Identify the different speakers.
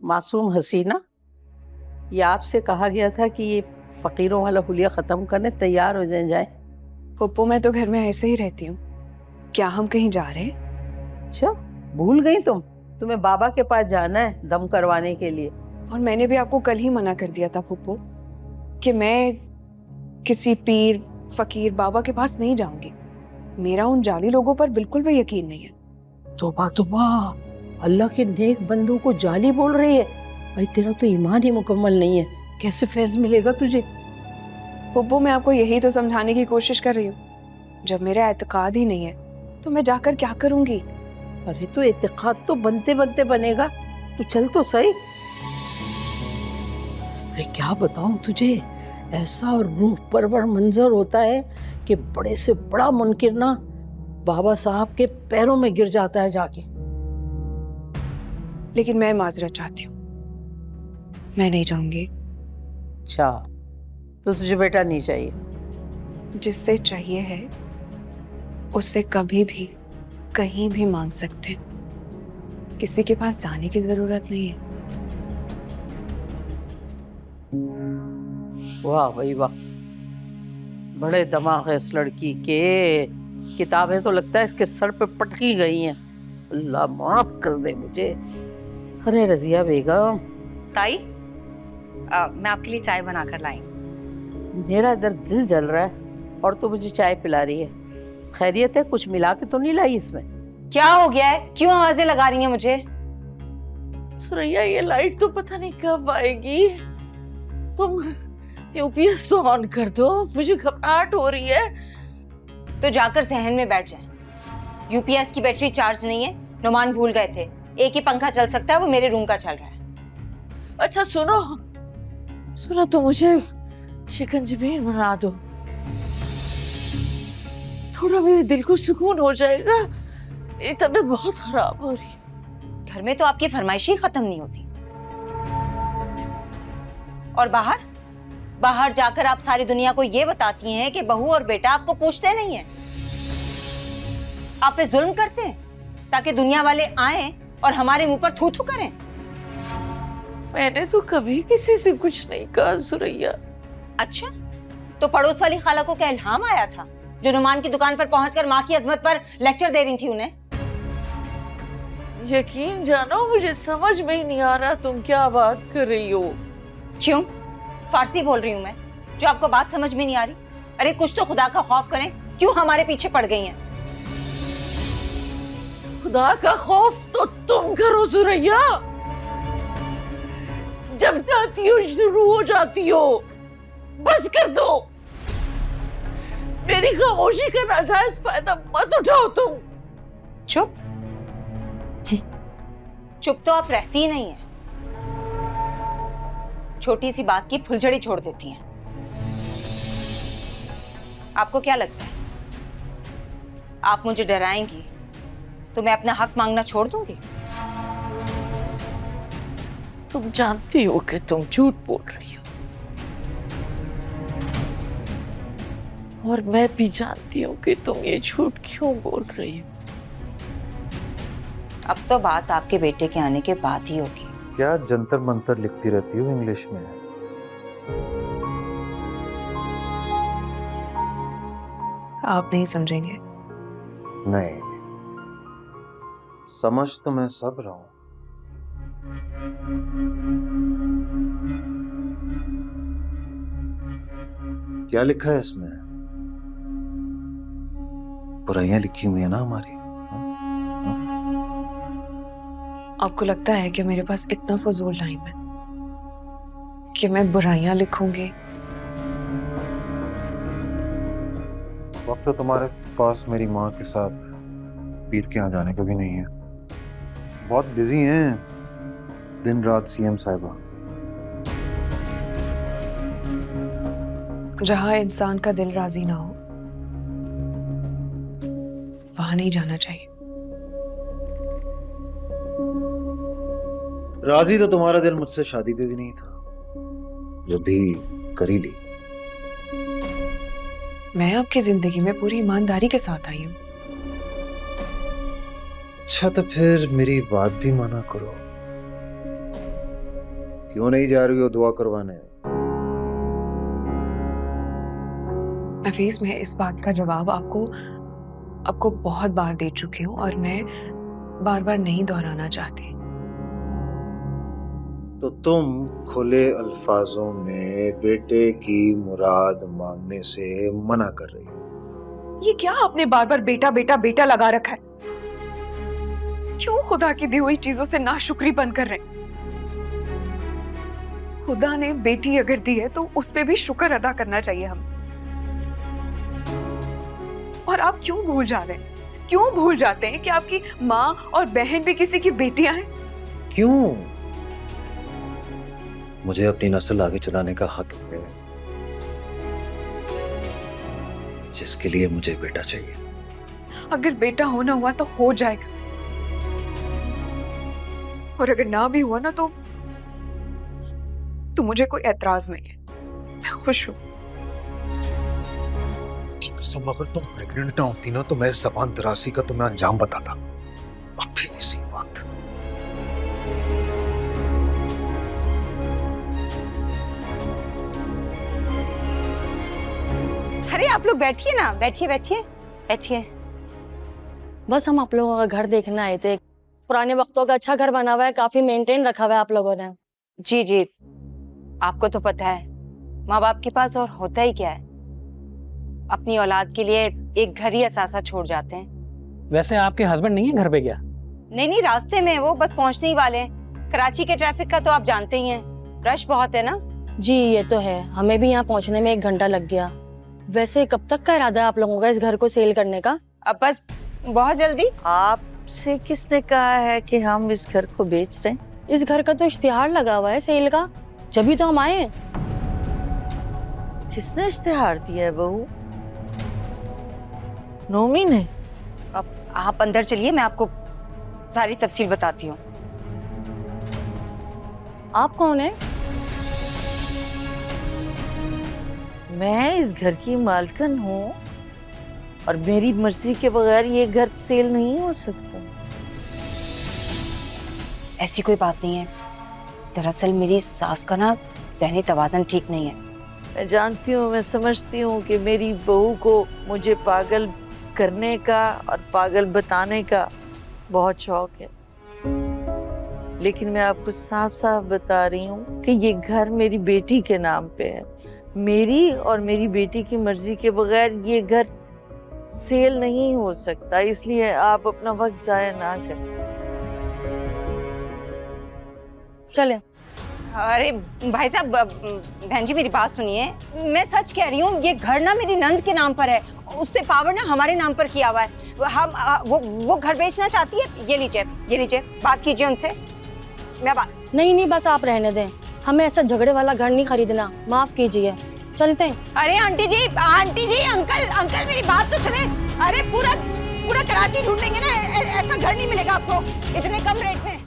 Speaker 1: मासूम हसीना, ये आपसे कहा गया था कि ये फकीरों वाला हुलिया खत्म करने तैयार हो जाए।
Speaker 2: पप्पू मैं तो घर में ऐसे ही रहती हूँ, क्या हम कहीं जा रहे हैं?
Speaker 1: अच्छा, भूल गई तुम्हें बाबा के पास जाना है दम करवाने के लिए।
Speaker 2: और मैंने भी आपको कल ही मना कर दिया था पप्पू कि मैं किसी पीर फकीर बाबा के पास नहीं जाऊंगी। मेरा उन जाली लोगों पर बिल्कुल भी यकीन नहीं है।
Speaker 1: तौबा तौबा, अल्लाह के नेक बंदों को जाली बोल रही है। भाई तेरा तो ईमान ही मुकम्मल नहीं है, कैसे फैज मिलेगा तुझे?
Speaker 2: पप्पू मैं आपको यही तो समझाने की कोशिश कर रही हूँ, जब मेरा एतकाद ही नहीं है तो मैं जाकर क्या करूंगी?
Speaker 1: अरे तो एतकाद तो बनते बनते बनेगा, तू चल तो सही। अरे क्या बताऊं तुझे, ऐसा रूह परवर मंजर होता है कि बड़े से बड़ा मुनकिर ना बाबा साहब के पैरों में गिर जाता है जाके।
Speaker 2: लेकिन मैं माजरत चाहती हूँ, मैं नहीं जाऊंगी।
Speaker 1: अच्छा, तो तुझे बेटा नहीं चाहिए?
Speaker 2: जिससे चाहिए है उससे कभी भी कहीं भी मांग सकते हैं, किसी के पास जाने की जरूरत नहीं है।
Speaker 1: वाह भाई वाह, बड़े दिमाग है इस लड़की के। किताबें तो लगता है इसके सर पे पटकी गई हैं। अल्लाह माफ कर दे मुझे। अरे रजिया बेगम।
Speaker 3: ताई, मैं आपके लिए चाय बना कर लाई।
Speaker 1: मेरा इधर दिल जल रहा है और तू मुझे चाय पिला रही है। खैरियत है? कुछ मिला के तो नहीं लाई इसमें?
Speaker 4: क्या हो गया है? क्यों आवाजें लगा रही हैं मुझे?
Speaker 5: सुरैया, ये लाइट तो पता नहीं कब आएगी। तुम यूपीएस तो ऑन कर दो, मुझे घबराहट हो रही है।
Speaker 4: तो जाकर सहन में बैठ जाए। यूपीएस की बैटरी चार्ज नहीं है, नुमान भूल गए थे। एक ही पंखा चल सकता है, वो मेरे रूम का चल रहा है।
Speaker 5: अच्छा सुनो तो मुझे शिकंजी बना दो, थोड़ा मेरे दिल को सुकून हो जाएगा। ये तबीयत बहुत खराब हो रही है।
Speaker 4: घर में तो आपकी फरमाइश ही खत्म नहीं होती। और बाहर जाकर आप सारी दुनिया को ये बताती हैं कि बहू और बेटा आपको पूछते नहीं हैं, आप पे जुल्म करते हैं ताकि दुनिया वाले आएं और हमारे मुंह पर थू थू करें।
Speaker 5: मैंने तो कभी किसी से कुछ नहीं कहा सुरैया।
Speaker 4: अच्छा, तो पड़ोस वाली खाला को क्या इल्हाम आया था जो नुमान की दुकान पर पहुंचकर माँ की अजमत पर लेक्चर दे रही थी उन्हें?
Speaker 5: यकीन जानो, मुझे समझ में ही नहीं आ रहा तुम क्या बात कर रही हो।
Speaker 4: क्यों? फारसी बोल रही हूँ मैं जो आपको बात समझ में नहीं आ रही? अरे कुछ तो खुदा का खौफ करें, क्यों हमारे पीछे पड़ गई हैं?
Speaker 5: खुदा का खौफ तो तुम करो सुरैया, जब जाती हो शुरू हो जाती हो। बस कर दो, मेरी खामोशी का नाजायज फायदा मत उठाओ तुम।
Speaker 4: चुप तो आप रहती ही नहीं है, छोटी सी बात की फुलझड़ी छोड़ देती हैं। आपको क्या लगता है आप मुझे डराएंगी तो मैं अपना हक मांगना छोड़ दूंगी?
Speaker 5: तुम जानती हो कि तुम झूठ बोल रही हो, और मैं भी जानती हूँ कि तुम ये झूठ क्यों बोल रही हो।
Speaker 4: अब तो बात आपके बेटे के आने के बाद ही होगी।
Speaker 6: क्या जंतर मंतर लिखती रहती हो इंग्लिश में?
Speaker 2: आप नहीं समझेंगे।
Speaker 6: नहीं, समझ तो मैं सब रहा हूं। क्या लिखा है इसमें? बुराइयां लिखी हुई है ना हमारी।
Speaker 2: आपको लगता है कि मेरे पास इतना फजूल टाइम है कि मैं बुराइयां लिखूंगी?
Speaker 6: वक्त तो तुम्हारे पास मेरी माँ के साथ पीर के यहाँ जाने का भी नहीं है। बहुत बिजी हैं, दिन रात सीएम साहिबा।
Speaker 2: जहां इंसान का दिल राजी ना हो वहां नहीं जाना चाहिए।
Speaker 6: राजी तो तुम्हारा दिल मुझसे शादी पे भी नहीं था, जो भी करी ली।
Speaker 2: मैं आपकी जिंदगी में पूरी ईमानदारी के साथ आई हूँ।
Speaker 6: अच्छा तो फिर मेरी बात भी माना करो। क्यों नहीं जा रही हो दुआ करवाने?
Speaker 2: नफीस, मैं इस बात का जवाब आपको बहुत बार दे चुकी हूँ और मैं बार बार नहीं दोहराना चाहती।
Speaker 6: तो तुम खुले अल्फाजों में बेटे की मुराद मांगने से मना कर रही हो।
Speaker 2: ये क्या आपने बार बार बेटा बेटा बेटा लगा रखा है? क्यों खुदा की दी हुई चीजों से नाशुक्री बन कर रहे हैं? खुदा ने बेटी अगर दी है तो उस पे भी शुक्र अदा करना चाहिए हम। और आप क्यों भूल जा रहे हैं? क्यों भूल जाते हैं कि आपकी माँ और बहन भी किसी की बेटियां हैं?
Speaker 6: क्यों? मुझे अपनी नस्ल आगे चलाने का हक है, जिसके लिए मुझे बेटा चाहिए।
Speaker 2: अगर बेटा होना हुआ तो हो जाएगा, और अगर ना भी हुआ ना तो मुझे कोई एतराज नहीं है, मैं खुश हूं।
Speaker 6: कसम, अगर तुम प्रेग्नेंट ना होती ना तो मैं ज़बान दराजी का तुम्हें अंजाम बताता। अब फिर इसी वक्त।
Speaker 4: अरे आप लोग बैठिए ना, बैठिए बैठिए बैठिए।
Speaker 7: बस हम आप लोगों का घर देखने आए थे। पुराने वक्तों का अच्छा घर बना हुआ है, काफी मेंटेन रखा हुआ है आप लोगों ने।
Speaker 4: जी जी, आपको तो पता है माँ बाप के पास और होता ही क्या है, अपनी औलाद के लिए एक घर ही असासा छोड़ जाते हैं।
Speaker 8: वैसे आपके हस्बैंड नहीं है घर पे क्या?
Speaker 4: नहीं नहीं, रास्ते में वो बस पहुंचने ही वाले हैं। कराची के ट्रैफिक का तो आप जानते ही हैं, रश बहुत है ना।
Speaker 7: जी ये तो है, हमें भी यहाँ पहुँचने में 1 घंटा लग गया। वैसे कब तक का इरादा है आप लोगों का इस घर को सेल करने का?
Speaker 4: अब बस बहुत जल्दी।
Speaker 5: आपसे किसने कहा है कि हम इस घर को बेच रहे हैं?
Speaker 7: इस घर का तो इश्तिहार लगा हुआ है सेल का, जब तो हम आए।
Speaker 5: किसने इश्तिहार दिया है बहू? नोमी ने?
Speaker 4: अब आप अंदर चलिए, मैं आपको सारी तफसील बताती हूँ।
Speaker 7: आप कौन है?
Speaker 5: मैं इस घर की मालकिन हूँ और मेरी मर्जी के बगैर ये घर सेल नहीं हो सकता।
Speaker 4: ऐसी कोई बात नहीं है, दरअसल मेरी सास का ना ज़हनी तवाज़ुन ठीक नहीं है।
Speaker 5: मैं जानती हूँ, मैं समझती हूँ कि मेरी बहू को मुझे पागल करने का और पागल बताने का बहुत शौक है, लेकिन मैं आपको साफ साफ बता रही हूँ कि ये घर मेरी बेटी के नाम पे है। मेरी और मेरी बेटी की मर्जी के बगैर ये घर सेल नहीं हो सकता, इसलिए आप अपना वक्त जाया ना करें।
Speaker 7: चले।
Speaker 4: अरे भाई साहब, बहन जी मेरी बात सुनिए, मैं सच कह रही हूँ, ये घर ना मेरी नंद के नाम पर है, उससे पावर ना हमारे नाम पर किया हुआ है। हम वो घर बेचना चाहती है। ये लीजिए, बात कीजिए उनसे। मैं बात
Speaker 7: नहीं बस आप रहने दें, हमें ऐसा झगड़े वाला घर नहीं खरीदना, माफ कीजिए, चलते हैं।
Speaker 4: अरे आंटी जी, अंकल मेरी बात तो सुने। अरे पूरा कराची ढूंढेंगे ना, ऐसा घर नहीं मिलेगा आपको इतने कम रेट में।